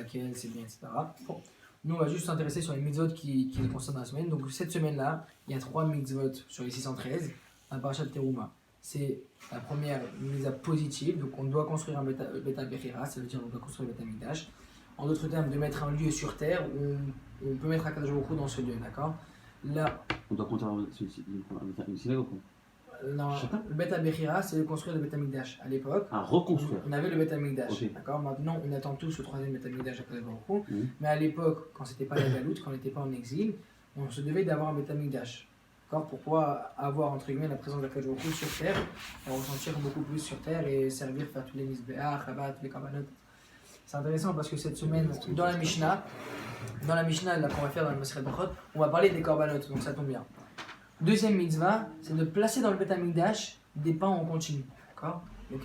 laquelle c'est bien, etc. Bon. Nous, on va juste s'intéresser sur les mitzvot qui concernent la semaine. Donc, cette semaine-là, il y a 3 mitzvot sur les 613 à Parashat Teruma. C'est la première mitzvah positive, donc on doit construire un Beta Bechira, ça veut dire qu'on doit construire le Beta Mikdash. En d'autres termes, de mettre un lieu sur terre où on peut mettre un Kadosh Baruch Hu dans ce lieu, d'accord? Là, On doit construire une synagogue. non, le Beta Bechira, c'est de construire le Beta Mikdash. À l'époque, À reconstruire. on avait le Beta Mikdash, Okay. d'accord? Maintenant, on attend tous le 3e Beta Mikdash à Kadosh Baruch Hu. Mhm. Mais à l'époque, quand c'était pas la galoute, quand on n'était pas en exil, on se devait d'avoir un Beta Mikdash. D'accord? Pourquoi avoir entre guillemets la présence de Kadosh Baruch Hu sur terre, et ressentir beaucoup plus sur terre et servir, faire tous les misbéach, rabat, tous les korbanot. C'est intéressant parce que cette semaine, dans la Mishnah là qu'on va faire dans le Maseret Brachot, on va parler des korbanot, donc ça tombe bien. Deuxième mitzvah, c'est de placer dans le Beth Amikdash des pains en continu. D'accord? Donc,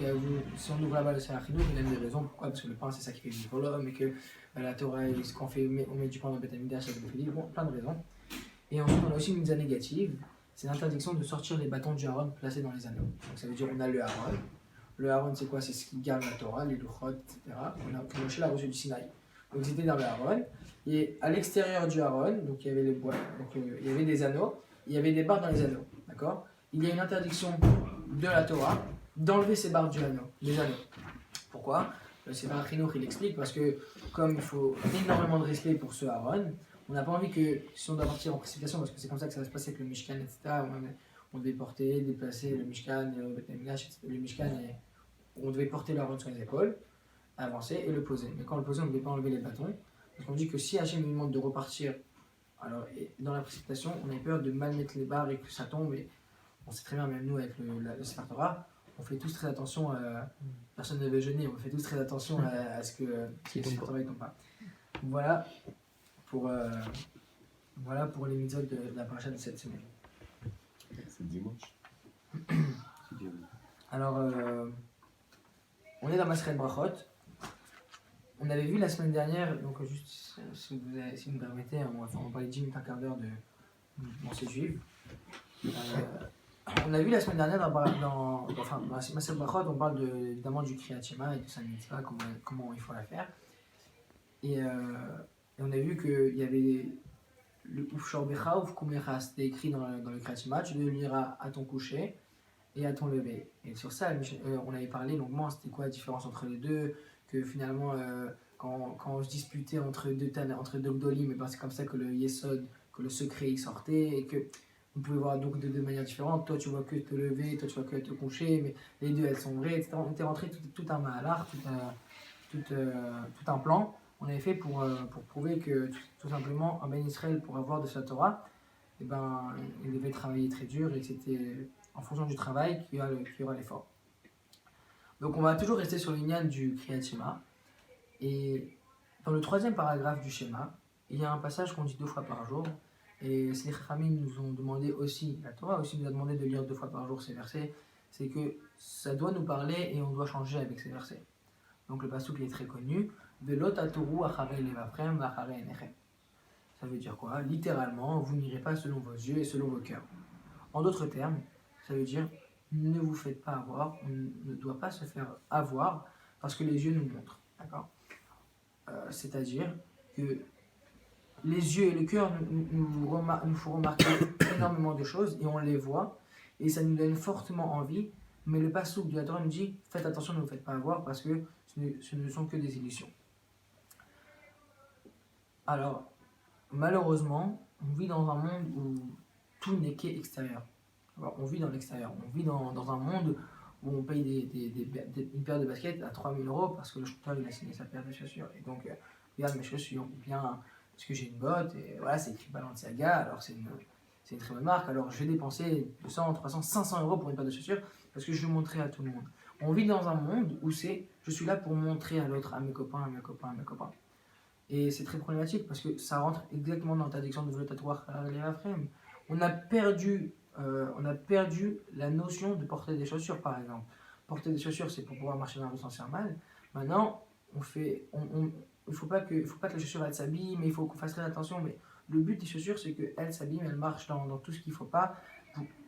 si on ouvre là-bas le Sefer Chinuch, il y a des raisons. Pourquoi? Parce que le pain, c'est ça qui fait vivre pour l'homme, et que la Torah, quand on met du pain dans le Beth Amikdash, ça fait vivre. Bon, plein de raisons. Et ensuite, on a aussi une mitzvah négative, c'est l'interdiction de sortir les bâtons du Aaron placés dans les anneaux. Donc, ça veut dire qu'on a le Aaron. Le Aaron, c'est quoi? C'est ce qui garde la Torah, les Luchot, etc. Que Moshe l'a reçu du Sinaï. Donc, c'était dans le Aaron. Et à l'extérieur du Aaron, donc il y avait les bois, donc il y avait des anneaux. Il y avait des barres dans les anneaux, d'accord? Il y a une interdiction de la Torah d'enlever ces barres des anneaux. Pourquoi? Le Sefer Chinuch, il explique parce que comme il faut énormément de respect pour ce Aaron, on n'a pas envie que si on doit partir en précipitation, parce que c'est comme ça que ça va se passer avec le Mishkan, etc. On devait porter, déplacer le Mishkan, le Beth Amikdash, le Mishkan, et on devait porter le Aaron sur les épaules, avancer et le poser. Mais quand on le posait, on ne devait pas enlever les bâtons. Donc on dit que si Hachem nous demande de repartir, alors, dans la précipitation, on a peur de mal mettre les barres et que ça tombe. Et on sait très bien, même nous, avec le Sefer Torah, on fait tous très attention. Personne ne veut jeûner, on fait tous très attention à ce que le Sefer Torah ne tombe pas. Voilà pour les mitzvot de la paracha de cette semaine. C'est dimanche. Alors, on est dans Maseret Brachot. On avait vu la semaine dernière, donc juste si vous me permettez, on va parler 10 minutes, un quart d'heure de pensée juive. On a vu la semaine dernière dans Maseret Brachot, on parle évidemment du Kriyat Shema et de sa mitzvah, comment il faut la faire. Et on a vu qu'il y avait le Uf Shorbecha, Uf Kumecha, c'était écrit dans le Kriyat Shema, tu le liras à ton coucher et à ton lever. Et sur ça, on avait parlé longuement, c'était quoi la différence entre les deux, que finalement, quand on se disputait entre deux Gdolim, mais c'est comme ça que le Yesod, que le secret il sortait, et que on pouvait voir donc de deux manières différentes. Toi tu vois que te lever, toi tu vois que te coucher, mais les deux elles sont vraies, etc. On était rentré tout un mahalach, tout un plan. On avait fait pour prouver que tout simplement un Ben Israël pour avoir de sa Torah, il devait travailler très dur et que c'était en fonction du travail qu'il y aura l'effort. Donc on va toujours rester sur l'union du Kriyat Shema. Et dans le 3e paragraphe du Shema, il y a un passage qu'on dit 2 fois par jour. Et les Chachamim nous ont demandé aussi, la Torah aussi nous a demandé de lire 2 fois par jour ces versets. C'est que ça doit nous parler et on doit changer avec ces versets. Donc le pasuk est très connu. Velot atoru acharei levavchem v'acharei einechem. Ça veut dire quoi? Littéralement, vous n'irez pas selon vos yeux et selon vos cœurs. En d'autres termes, ça veut dire ne vous faites pas avoir, on ne doit pas se faire avoir parce que les yeux nous montrent. D'accord? C'est-à-dire que les yeux et le cœur nous font remarquer énormément de choses et on les voit et ça nous donne fortement envie, mais le passouk de la Torah nous dit faites attention, ne vous faites pas avoir parce que ce ne sont que des illusions. Alors, malheureusement, on vit dans un monde où tout n'est qu'extérieur. Alors, on vit dans l'extérieur, on vit dans un monde où on paye une paire de baskets à 3 000 € parce que le shooter il a signé sa paire de chaussures. Et donc, regarde mes chaussures, ou bien parce que j'ai une botte, et voilà, c'est écrit Balenciaga, alors c'est une très bonne marque, alors je vais dépenser 200, 300, 500 € pour une paire de chaussures parce que je veux montrer à tout le monde. On vit dans un monde où je suis là pour montrer à l'autre, à mes copains, à mes copains, à mes copains. Et c'est très problématique parce que ça rentre exactement dans l'interdiction de voler tatouage à les frame. On a perdu la notion de porter des chaussures, par exemple. Porter des chaussures, c'est pour pouvoir marcher dans la rue sans se faire mal. Maintenant, il ne faut pas que les chaussures elles s'abîment, mais il faut qu'on fasse très attention. Mais le but des chaussures, c'est qu'elles s'abîment, elles marchent dans tout ce qu'il ne faut pas.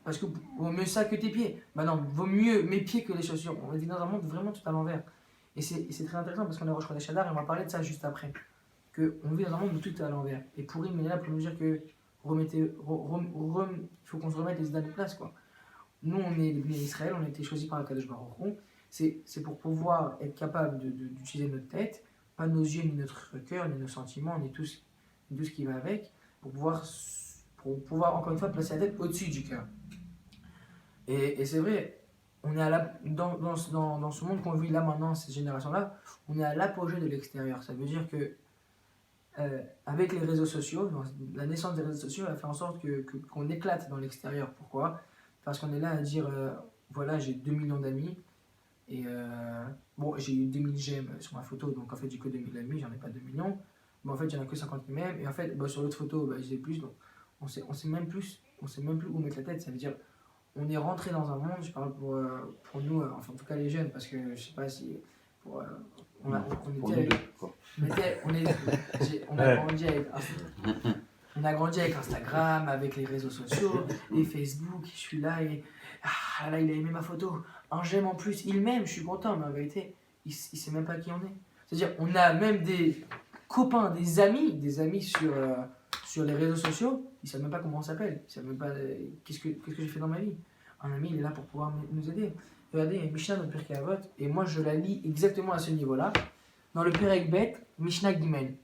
Parce que vaut mieux ça que tes pieds. Maintenant, vaut mieux mes pieds que les chaussures. On vit dans un monde vraiment tout à l'envers. Et c'est très intéressant parce qu'on a Rosh Chodesh Adar et on va parler de ça juste après. On vit dans un monde où tout est à l'envers. Et Purim est là pour nous dire que il faut qu'on se remette les idées en place, quoi. Nous, on est les Bnei Israël, on a été choisis par Akadosh Baruch Hu. C'est pour pouvoir être capable d'utiliser notre tête, pas nos yeux, ni notre cœur, ni nos sentiments, ni tout ce qui va avec, pour pouvoir encore une fois placer la tête au-dessus du cœur. Et c'est vrai, on est dans ce monde qu'on vit là maintenant, cette génération-là, on est à l'apogée de l'extérieur. Ça veut dire que avec les réseaux sociaux, la naissance des réseaux sociaux a fait en sorte qu'on éclate dans l'extérieur. Pourquoi ? Parce qu'on est là à dire, voilà, j'ai 2 millions d'amis, et bon, j'ai eu 2000 j'aime sur ma photo, donc en fait j'ai que 2000 amis, j'en ai pas 2 millions, mais en fait j'en ai que 50 qui m'aiment, et en fait sur l'autre photo, j'ai plus, donc on sait même plus où mettre la tête. Ça veut dire, on est rentré dans un monde, je parle pour nous, enfin en tout cas les jeunes, parce que je sais pas si, on a grandi avec Instagram, avec les réseaux sociaux, et Facebook, je suis là et là il a aimé ma photo, un j'aime en plus, il m'aime, je suis content, mais en vérité, il sait même pas qui on est. C'est-à-dire, on a même des copains, des amis sur les réseaux sociaux, ils savent même pas comment on s'appelle, ils savent même pas qu'est-ce que j'ai fait dans ma vie. Un ami, il est là pour pouvoir nous aider. Regardez, il y a Mishnah dans le Pirkei Avot, et moi je la lis exactement à ce niveau-là. Dans le Perek Bet, Mishnah Gimel.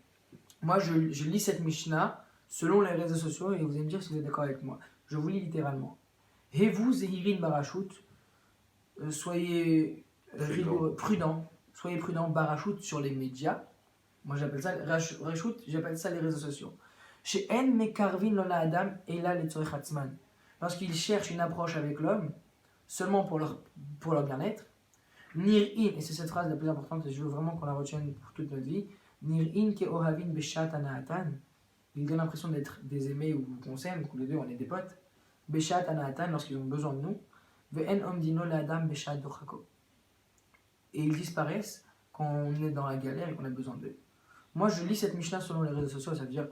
Moi je lis cette Mishnah selon les réseaux sociaux, et vous allez me dire si vous êtes d'accord avec moi. Je vous lis littéralement. Et vous, Zehirin Barachut, soyez prudents, Barachut sur les médias. Moi j'appelle ça Rachut, j'appelle ça les réseaux sociaux. Chez En Mekarvin Lola Adam et là les Tzorech parce qu'ils cherchent une approche avec l'homme seulement pour leur bien-être. Nir'in, et c'est cette phrase la plus importante, et je veux vraiment qu'on la retienne pour toute notre vie. Nir'in ke ohavin beshat anaatan. Ils donnent l'impression d'être des aimés ou qu'on s'aime, que les deux on est des potes. Beshat anaatan, lorsqu'ils ont besoin de nous. Ve'en omdino la'adam beshat dochako. Et ils disparaissent quand on est dans la galère et qu'on a besoin d'eux. Moi je lis cette Mishnah selon les réseaux sociaux, ça veut dire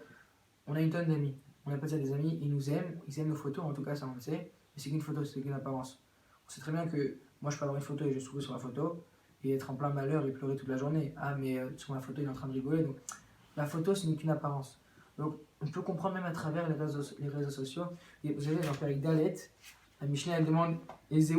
on a une tonne d'amis. On appelle ça des amis, ils nous aiment, ils aiment nos photos, en tout cas ça on le sait. Mais c'est qu'une photo, c'est qu'une apparence. On sait très bien que moi je peux avoir une photo et je souris sur la photo et être en plein malheur et pleurer toute la journée. Ah mais sur ma photo il est en train de rigoler. Donc la photo ce n'est qu'une apparence. Donc on peut comprendre même à travers les réseaux sociaux. Et vous savez dans le Perek Dalet, la Mishnah elle demande Ezeu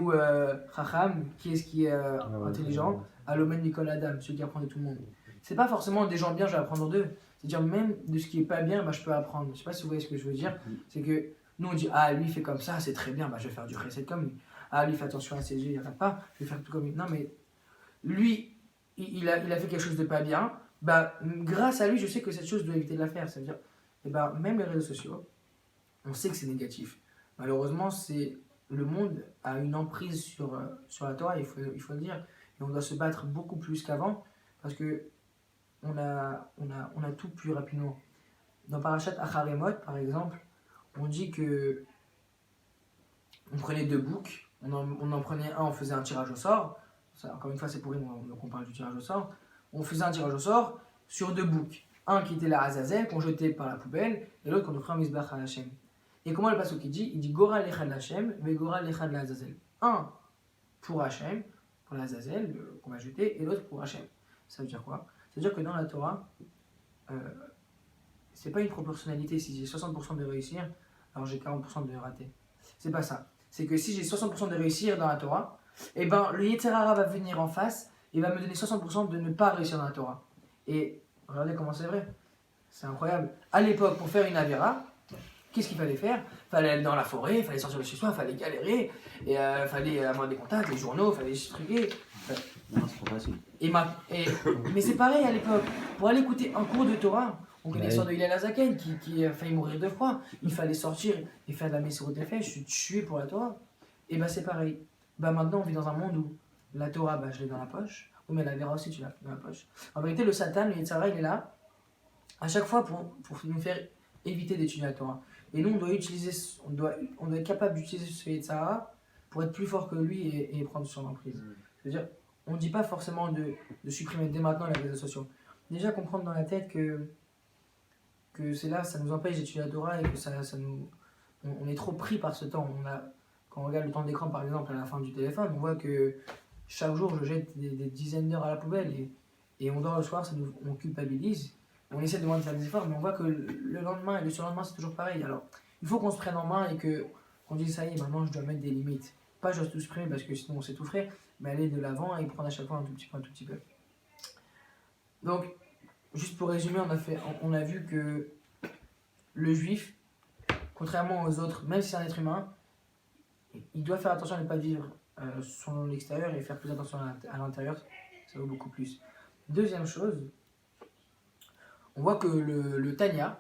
Chacham, qui est-ce qui est intelligent? Alomen Nicole Adam, celui qui apprend de tout le monde. C'est pas forcément des gens bien, je vais apprendre d'eux. C'est-à-dire même de ce qui est pas bien, je peux apprendre. Je sais pas si vous voyez ce que je veux dire. C'est que nous on dit ah lui il fait comme ça, c'est très bien, je vais faire du chesed comme lui. Ah lui fait attention à ses yeux, il n'y en a pas, je vais faire tout comme lui. Non mais lui il a fait quelque chose de pas bien, grâce à lui je sais que cette chose doit éviter de la faire. C'est-à-dire même les réseaux sociaux, on sait que c'est négatif. Malheureusement le monde a une emprise sur la Torah, il faut le dire, et on doit se battre beaucoup plus qu'avant parce que on a tout plus rapidement. Dans Parashat Acharemot, par exemple, on dit que on prenait 2 boucs, on en prenait un, on faisait un tirage au sort. Ça, encore une fois, c'est pour nous, donc on parle du tirage au sort. On faisait un tirage au sort sur 2 boucs. Un qui était la Azazel, qu'on jetait par la poubelle, et l'autre qu'on offrait un Mizbach à Hachem. Et comment le passage qui dit? Il dit Goral Echad Hachem, mais Goral Echad la Azazel. Un pour Hachem, pour la Azazel, qu'on va jeter, et l'autre pour Hachem. Ça veut dire quoi? C'est-à-dire que dans la Torah, c'est pas une proportionnalité. Si j'ai 60% de réussir, alors j'ai 40% de rater. C'est pas ça. C'est que si j'ai 60% de réussir dans la Torah, le Yetzer Hara va venir en face et va me donner 60% de ne pas réussir dans la Torah. Et regardez comment c'est vrai. C'est incroyable. À l'époque, pour faire une Avera, qu'est-ce qu'il fallait faire? Il fallait aller dans la forêt, il fallait sortir de chez soi, il fallait galérer, et il fallait avoir des contacts, les journaux, il fallait se truquer. Non, c'est pas facile. Mais c'est pareil à l'époque. Pour aller écouter un cours de Torah, on connaît l'histoire de Hillel Azaken qui a failli mourir de froid. Il fallait sortir et faire de la Messirut Nefesh, je suis tué pour la Torah. Et c'est pareil. Maintenant on vit dans un monde où la Torah, je l'ai dans la poche. Oui, mais la Vera aussi, tu l'as dans la poche. En vérité, le Satan, le Yetzer Hara, il est là à chaque fois pour nous faire éviter d'étudier la Torah. Et nous, on doit être capable d'utiliser ce Yetzer Hara pour être plus fort que lui et prendre son emprise. C'est-à-dire, on ne dit pas forcément de supprimer dès maintenant les réseaux sociaux. Déjà comprendre dans la tête que c'est là, ça nous empêche d'étudier la Torah et que on est trop pris par ce temps. Quand on regarde le temps d'écran par exemple à la fin du téléphone, on voit que chaque jour je jette des dizaines d'heures à la poubelle et on dort le soir, on culpabilise. On essaie de faire des efforts, mais on voit que le lendemain et le surlendemain c'est toujours pareil. Alors il faut qu'on se prenne en main et qu'on dise ça y est, maintenant je dois mettre des limites. Pas je dois tout supprimer parce que sinon on s'étoufferait, mais aller de l'avant et prendre à chaque fois un tout petit peu, un tout petit peu. Donc, juste pour résumer, on a vu que le juif, contrairement aux autres, même si c'est un être humain, il doit faire attention à ne pas vivre selon l'extérieur et faire plus attention à l'intérieur, ça vaut beaucoup plus. Deuxième chose, on voit que le Tanya,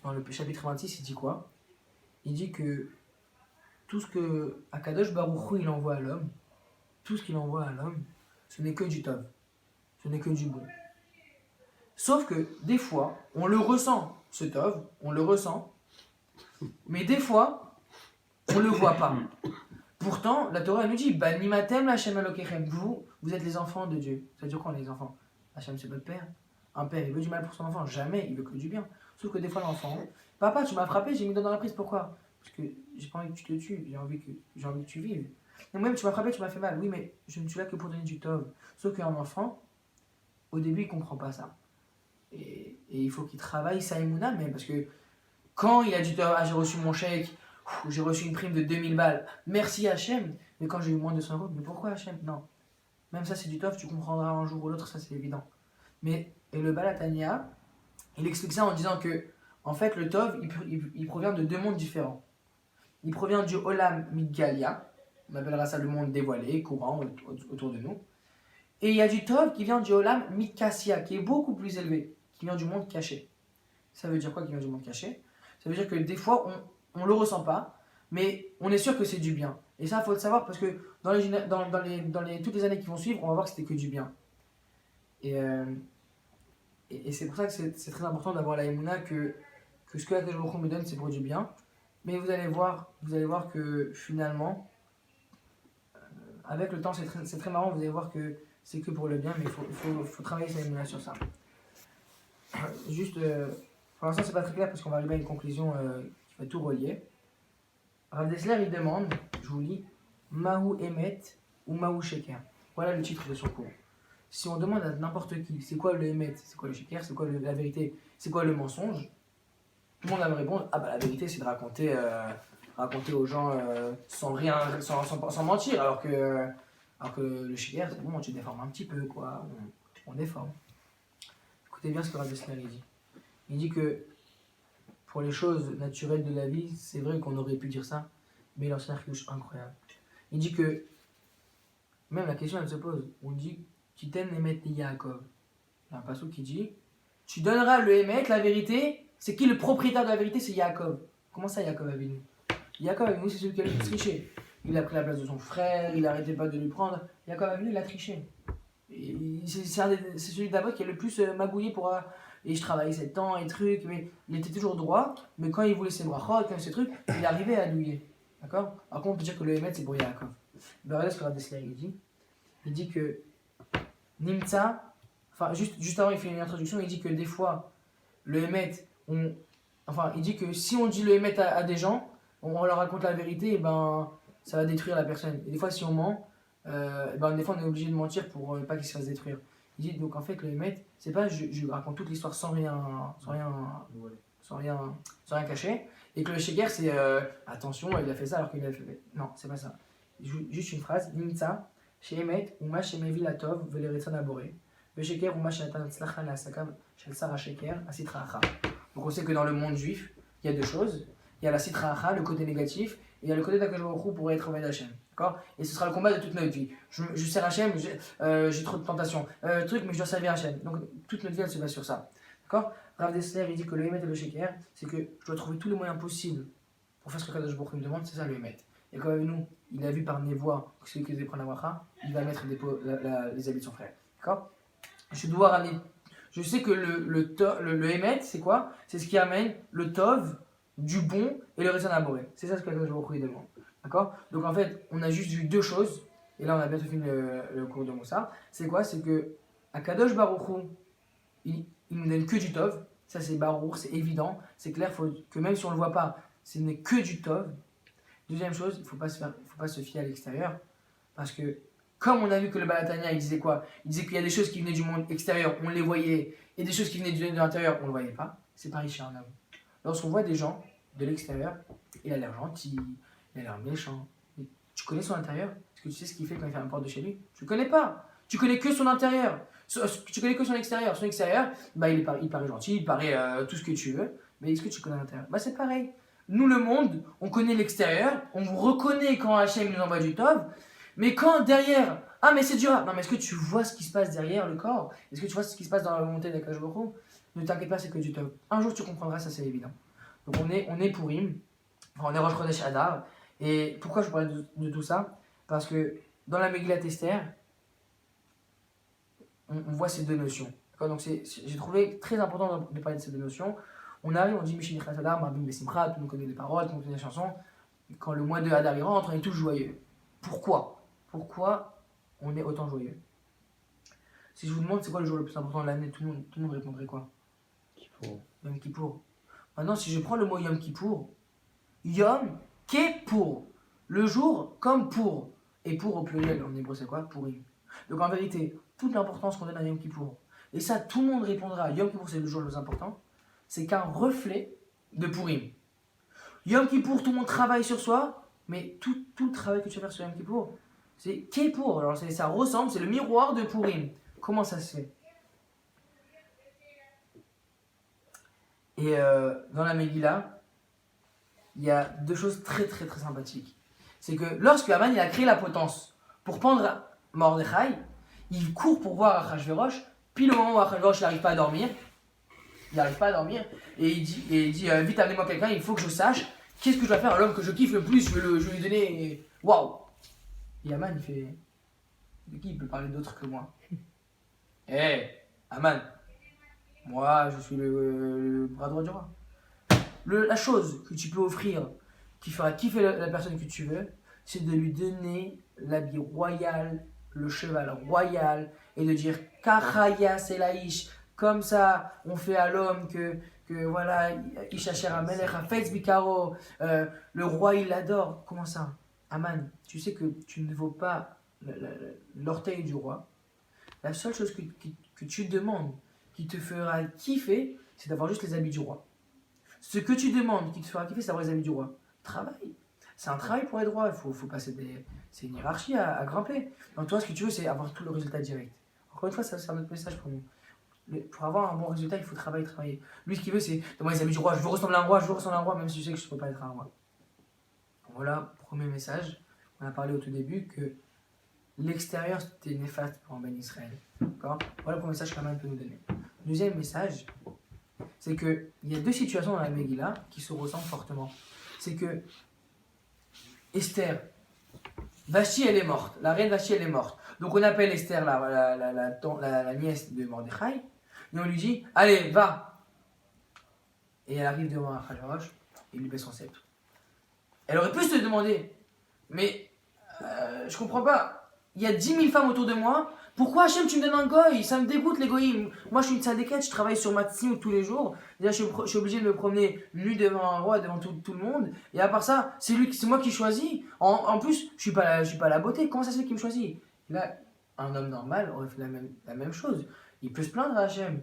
dans le chapitre 26, il dit quoi? Il dit que tout ce que Akadosh Baruch Hu il envoie à l'homme, tout ce qu'il envoie à l'homme, ce n'est que du tov, ce n'est que du bon. Sauf que des fois, on le ressent, ce tov, on le ressent, mais des fois, on ne le voit pas. Pourtant, la Torah nous dit Banimatem Hashem Elokechem, vous êtes les enfants de Dieu. Ça veut dire quoi, les enfants? Hashem, c'est votre père. Un père, il veut du mal pour son enfant, jamais, il veut que du bien. Sauf que des fois, l'enfant, papa, tu m'as frappé, j'ai mis dans la prise, pourquoi? Parce que j'ai pas envie que tu te tues, j'ai envie que tu vives. Et moi-même, tu m'as frappé, tu m'as fait mal. Oui, mais je ne suis là que pour donner du tov. Sauf qu'un enfant, au début, il comprend pas ça. Et il faut qu'il travaille sa émouna, même parce que quand il a dit j'ai reçu mon chèque, j'ai reçu une prime de 2000 balles, merci Hachem, mais quand j'ai eu moins de 100 euros, mais pourquoi Hachem? Non. Même ça c'est du tov, tu comprendras un jour ou l'autre, ça c'est évident. Et le Balatania, il explique ça en disant que, en fait, le tov, il provient de deux mondes différents. Il provient du Olam Midgalia, on appellera ça le monde dévoilé, courant autour de nous. Et il y a du tov qui vient du Olam Midkassia, qui est beaucoup plus élevé, qui vient du monde caché. Ça veut dire quoi qui vient du monde caché? Ça veut dire que des fois, on ne le ressent pas, mais on est sûr que c'est du bien. Et ça, il faut le savoir parce que dans toutes les années qui vont suivre, on va voir que c'était que du bien. Et c'est pour ça que c'est très important d'avoir la émouna que ce que Akadosh Baruch Hu me donne, c'est pour du bien. Mais vous allez voir que finalement, avec le temps, c'est très marrant, vous allez voir que c'est que pour le bien, mais il faut travailler sa émouna sur ça. Juste, pour l'instant, c'est pas très clair parce qu'on va arriver à une conclusion qui va tout relier. Rav Dessler, il demande, je vous lis, Mahu Emet ou Mahu Sheker. Voilà le titre de son cours. Si on demande à n'importe qui, c'est quoi le Emet, c'est quoi le Sheker, c'est quoi la vérité, c'est quoi le mensonge, tout le monde va me répondre, ah bah la vérité c'est de raconter aux gens sans mentir, alors que le Sheker, c'est bon, tu déformes un petit peu, quoi, on déforme. Écoutez bien ce que Rav Dessler dit. Il dit que pour les choses naturelles de la vie, c'est vrai qu'on aurait pu dire ça, mais il lance un arcouche incroyable. Il dit que, même la question elle se pose, on dit Kiten Emet li Yaakov. Il y a un passage qui dit tu donneras le Emet, la vérité, c'est qui le propriétaire de la vérité? C'est Yaakov. Comment ça Yaakov Avinu? Yaakov Avinu, c'est celui qui a le plus triché. Il a pris la place de son frère, il n'arrêtait pas de lui prendre. Yaakov Avinu, il a triché. C'est celui d'abord qui est le plus magouillé pour. Et je travaillais 7 ans et trucs, mais il était toujours droit, mais quand il voulait ses brachot, quand ces trucs, il arrivait à douiller. D'accord? Alors qu'on peut dire que le Emet c'est pour Yaakov. Regardez ce que Rav Dessler dit. Il dit que Nimtza, enfin juste avant il fait une introduction, il dit que des fois le Emet, il dit que si on dit le Emet à des gens, on leur raconte la vérité, et ben ça va détruire la personne. Et des fois si on ment, des fois on est obligé de mentir pour pas qu'il se fasse détruire. Il dit donc en fait le Emet, c'est pas je raconte toute l'histoire sans rien cacher, et que le Sheker c'est attention il a fait ça alors qu'il a fait. Non, c'est pas ça. Juste une phrase, Nimtza, chez Emet, ou ma chez Mevi Latov, Veleretsan Aboré, le Sheker ou ma chez Natan Tzlachan la Sakam, chez Sarah Sheker, la Sitra Acha. Donc on sait que dans le monde juif, il y a deux choses. Il y a la Sitra Acha, le côté négatif, et il y a le côté d'Akadosh Baruch Hu pour être Oved Hashem. D'accord? Et ce sera le combat de toute notre vie. Je sers Hachem, j'ai trop de tentations, mais je dois servir Hachem. Donc toute notre vie elle se base sur ça. D'accord? Rav Dessler il dit que le Emet et le Sheker, c'est que je dois trouver tous les moyens possibles pour faire ce que Kadosh Baruch Hu me demande, c'est ça le Emet. Et comme nous, il a vu par Névoie que celui qui devait prendre la bracha, il va mettre les habits de son frère. D'accord? Je dois ramener. Je sais que le Emet, c'est quoi? C'est ce qui amène le Tov, du bon et le Retsan Aboré. C'est ça ce que Kadosh Baruch Hu demande. D'accord? Donc en fait, on a juste vu deux choses, et là on a bientôt fini le cours de Moussa. C'est quoi? C'est que Akadosh Baruch Hu, il nous donne que du Tov, ça c'est Baruch, c'est évident, c'est clair, faut que même si on ne le voit pas, ce n'est que du Tov. Deuxième chose, il ne faut pas se fier à l'extérieur, parce que comme on a vu que le Balatania, il disait quoi? Il disait qu'il y a des choses qui venaient du monde extérieur, on les voyait, et des choses qui venaient de l'intérieur, on ne le voyait pas. C'est pareil chez un homme. Lorsqu'on voit des gens de l'extérieur, il a l'air gentil, il a l'air méchant. Mais tu connais son intérieur? Est-ce que tu sais ce qu'il fait quand il fait un porte de chez lui? Tu ne le connais pas. Tu connais que son intérieur. Tu connais que son extérieur. Son extérieur, bah, il paraît gentil, il paraît tout ce que tu veux. Mais est-ce que tu connais l'intérieur? Bah, c'est pareil. Nous, le monde, on connaît l'extérieur, on reconnaît quand Hachem nous envoie du Tov, mais quand derrière, ah mais c'est dur, non mais est-ce que tu vois ce qui se passe derrière le corps? Est-ce que tu vois ce qui se passe dans la volonté d'Akadosh Baruch Hu? Ne t'inquiète pas, c'est que du Tov. Un jour tu comprendras, ça c'est évident. Donc on est Purim, enfin, on est Rosh Chodesh Adar, et pourquoi je parlais de tout ça? Parce que dans la Megillat Esther, on voit ces deux notions. Donc j'ai trouvé très important de parler de ces deux notions. On arrive, on dit Mishini Chassadar, Marbim Besimcha, tout le monde connaît les paroles, tout le monde connaît les chansons. Quand le mois de Hadar il rentre, on est tous joyeux. Pourquoi on est autant joyeux? Si je vous demande c'est quoi le jour le plus important de l'année, tout le monde répondrait quoi? Yom Kippour. Maintenant, si je prends le mot Yom Kippour, Yom Kippour, le jour comme pour, et pour au pluriel en hébreu c'est quoi? Purim. Donc en vérité, toute l'importance qu'on donne à Yom Kippour, et ça tout le monde répondra, Yom Kippour c'est le jour le plus important, c'est qu'un reflet de Purim. Yom Kippour, tout le monde travaille sur soi, mais tout le travail que tu vas faire sur Yom Kippour, c'est Kippour. Alors ça ressemble, c'est le miroir de Purim. Comment ça se fait? Et dans la Megillah, il y a deux choses très très très sympathiques. C'est que lorsque Haman il a créé la potence pour pendre Mordechai, il court pour voir Achashverosh, puis le moment où Achashverosh n'arrive pas à dormir, et il dit vite amenez-moi quelqu'un, il faut que je sache qu'est-ce que je dois faire à l'homme que je kiffe le plus, je vais lui donner waouh. Et Haman il fait de qui il peut parler d'autre que moi? Hé, Haman, moi je suis le bras droit du roi. La chose que tu peux offrir qui fera kiffer la personne que tu veux, c'est de lui donner l'habit royal, le cheval royal, et de dire Kachaya Selaïch. Comme ça, on fait à l'homme que voilà, Ishacher Amelech, Hafetz Bikaro, le roi il l'adore. Comment ça? Haman, tu sais que tu ne vaux pas l'orteil du roi. La seule chose que tu demandes qui te fera kiffer, c'est d'avoir juste les habits du roi. Ce que tu demandes qui te fera kiffer, c'est d'avoir les habits du roi. Travail. C'est un travail pour être roi. Il faut passer c'est une hiérarchie à grimper. Donc toi, ce que tu veux, c'est avoir tout le résultat direct. Encore une fois, ça c'est un autre message pour nous. Pour avoir un bon résultat, il faut travailler. Lui, ce qu'il veut, c'est donne-moi les habits du roi. Je veux ressembler à un roi, même si je sais que je ne peux pas être un roi. Voilà, premier message. On a parlé au tout début que l'extérieur, c'était néfaste pour un Ben Israël. D'accord? Voilà le premier message qu'Haman peut nous donner. Deuxième message, c'est qu'il y a deux situations dans la Megillah qui se ressemblent fortement. C'est que Esther, Vashti, elle est morte. La reine Vashti, elle est morte. Donc on appelle Esther la nièce de Mordechai. Et on lui dit, allez, va. Et elle arrive devant Achashverosh et lui baisse son sceptre. Elle aurait pu se demander, mais je comprends pas. Il y a 10 000 femmes autour de moi. Pourquoi Hachem tu me donnes un goy? Ça me dégoûte les goyim. Moi je suis une tzadékette, je travaille sur ma tzim tous les jours. Déjà je suis obligé de me promener nu devant un roi, devant tout le monde. Et à part ça, c'est moi qui choisis. En plus, je suis pas la beauté. Comment ça se fait qu'il me choisit? Là, un homme normal aurait fait la même chose. Il peut se plaindre à Hachem.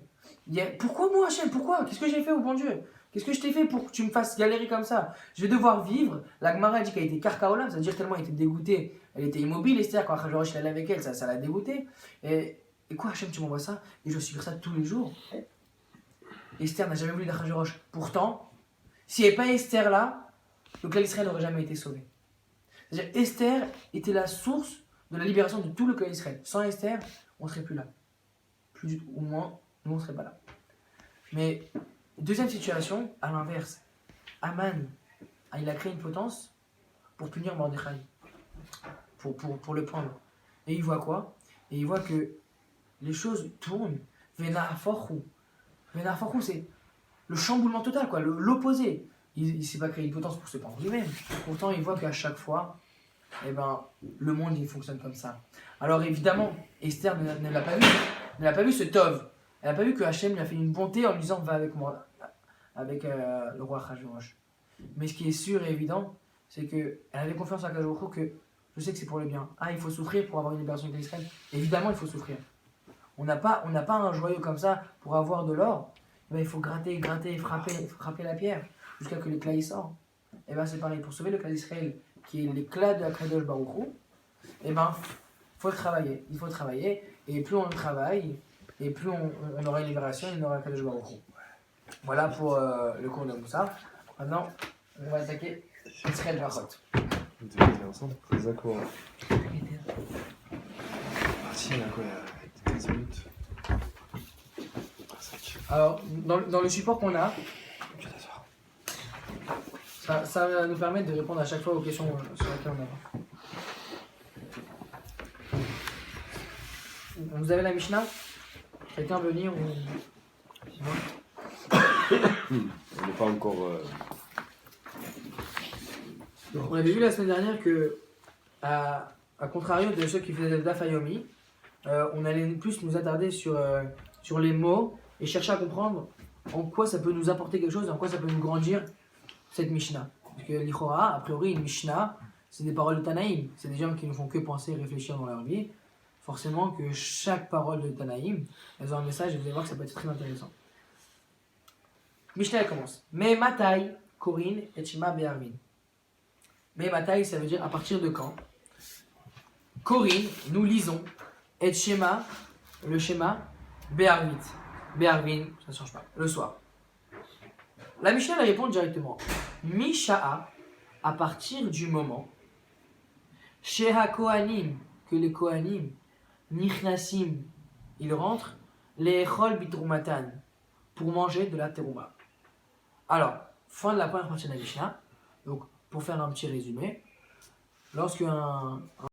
Pourquoi moi Hachem? Pourquoi? Qu'est-ce que j'ai fait au bon Dieu? Qu'est-ce que je t'ai fait pour que tu me fasses galérer comme ça? Je vais devoir vivre. La Gemara dit qu'elle était karkaolam, ça veut dire tellement elle était dégoûtée. Elle était immobile, Esther, quand Achashverosh allait avec elle, ça l'a dégoûtée. Et quoi, Hachem, tu m'envoies ça? Et je dois subir ça tous les jours. Esther n'a jamais voulu d'Achashverosh. Pourtant, s'il n'y avait pas Esther là, le clan d'Israël n'aurait jamais été sauvé. C'est-à-dire, Esther était la source de la libération de tout le clan d'Israël. Sans Esther, on ne serait plus là. Plus du tout, au moins, nous on ne serait pas là. Mais deuxième situation, à l'inverse, Haman, il a créé une potence pour punir Mordechai, pour le prendre. Et il voit quoi? Et il voit que les choses tournent. Venaforhu, c'est le chamboulement total, quoi, l'opposé. Il ne s'est pas créé une potence pour se prendre lui-même. Pourtant, il voit qu'à chaque fois, le monde il fonctionne comme ça. Alors évidemment, Esther ne l'a pas vu. Elle n'a pas vu ce Tov. Elle n'a pas vu que Hachem lui a fait une bonté en lui disant va avec moi, avec le roi Achashverosh. Mais ce qui est sûr et évident, c'est qu'elle avait confiance en Akadosh Baruch Hu que Je sais que c'est pour le bien. Ah, il faut souffrir pour avoir une libération d'Israël. Évidemment, il faut souffrir. On n'a pas un joyau comme ça pour avoir de l'or. Eh ben, il faut gratter, frapper la pierre jusqu'à que l'éclat y sort. Et ben c'est pareil, pour sauver le clan d'Israël, qui est l'éclat de la Kadosh Baruch Hu, et ben faut travailler. Il faut travailler, et plus on travaille, et plus on aura une libération, et on aura la Kadosh Baruch Hu. Voilà pour le cours de Moussa. Maintenant, on va attaquer Israël Vachot. Vous devez ensemble. C'est d'accord. Parti, il y a quoi? Il y a 15 minutes. Alors, dans le support qu'on a, ça va nous permettre de répondre à chaque fois aux questions sur lesquelles on a. Vous avez la Mishnah? Quelqu'un veut venir ou... On n'est pas encore. Donc, on avait vu la semaine dernière que, à contrario de ceux qui faisaient le Daf Yomi, on allait plus nous attarder sur les mots et chercher à comprendre en quoi ça peut nous apporter quelque chose, en quoi ça peut nous grandir cette Mishnah. Parce que l'Ichora, a priori, une Mishnah, c'est des paroles de Tanaïm. C'est des gens qui ne font que penser et réfléchir dans leur vie. Forcément que chaque parole de Tanaïm, elles ont un message et vous allez voir que ça peut être très intéressant. Mishnah, elle commence. Me matai, Korin, et Shema be'arvin. Me matai, ça veut dire à partir de quand. Korin, nous lisons, et Shema, le Shema, be'arvit. Be'arvin, ça ne change pas, le soir. La Mishnah elle répond directement. Misha'a, à partir du moment, Sheha Kohanim, que les Kohanim, Nichnasim, ils rentrent, les Echol Bitrumatan, pour manger de la terouma. Alors, fin de la première partie de la Mishnah. Donc, pour faire un petit résumé, lorsqu'un